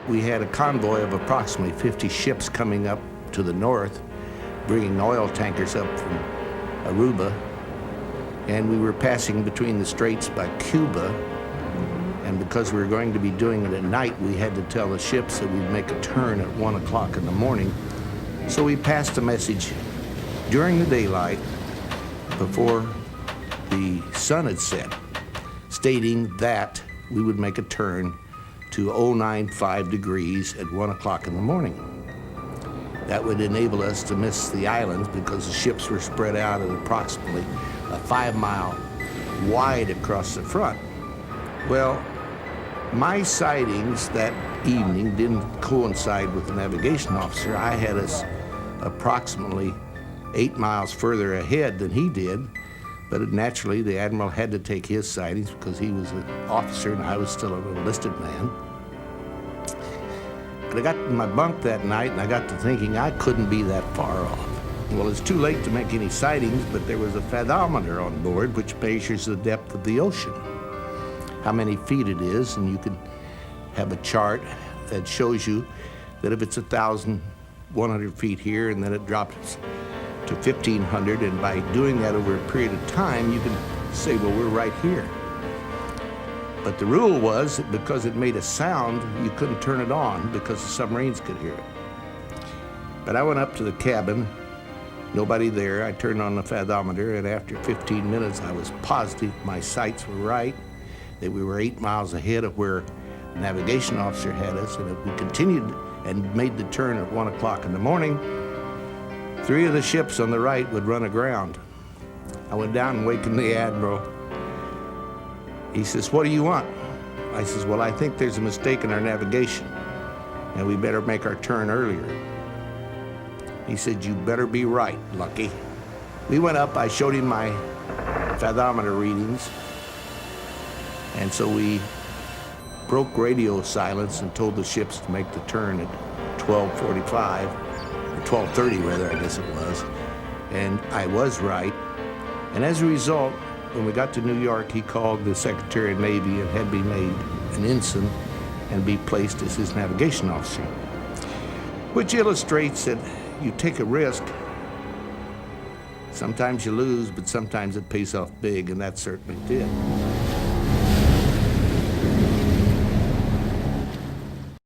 we had a convoy of approximately 50 ships coming up to the north, bringing oil tankers up from Aruba, and we were passing between the straits by Cuba, and because we were going to be doing it at night, we had to tell the ships that we'd make a turn at 1 o'clock in the morning. So we passed a message during the daylight before the sun had set, stating that we would make a turn to 095 degrees at 1 o'clock in the morning. That would enable us to miss the islands because the ships were spread out at approximately a 5-mile wide across the front. Well, my sightings that evening didn't coincide with the navigation officer. I had us approximately 8 miles further ahead than he did, but naturally the admiral had to take his sightings because he was an officer and I was still an enlisted man. But I got in my bunk that night and I got to thinking I couldn't be that far off. Well, it's too late to make any sightings, but there was a fathometer on board which measures the depth of the ocean, how many feet it is, and you can have a chart that shows you that if it's 1,100 feet here and then it drops to 1,500, and by doing that over a period of time, you can say, well, we're right here. But the rule was that because it made a sound, you couldn't turn it on because the submarines could hear it. But I went up to the cabin, nobody there. I turned on the fathometer, and after 15 minutes, I was positive my sights were right, that we were 8 miles ahead of where the navigation officer had us, and if we continued and made the turn at 1 o'clock in the morning, 3 of the ships on the right would run aground. I went down and wakened the admiral. He says, what do you want? I says, well, I think there's a mistake in our navigation, and we better make our turn earlier. He said, you better be right, Lucky. We went up, I showed him my fathometer readings, and so we broke radio silence and told the ships to make the turn at 12:45, or 12:30 rather, I guess it was, and I was right. And as a result, when we got to New York, he called the Secretary of Navy and had me made an ensign and be placed as his navigation officer, which illustrates that you take a risk. Sometimes you lose, but sometimes it pays off big, and that certainly did.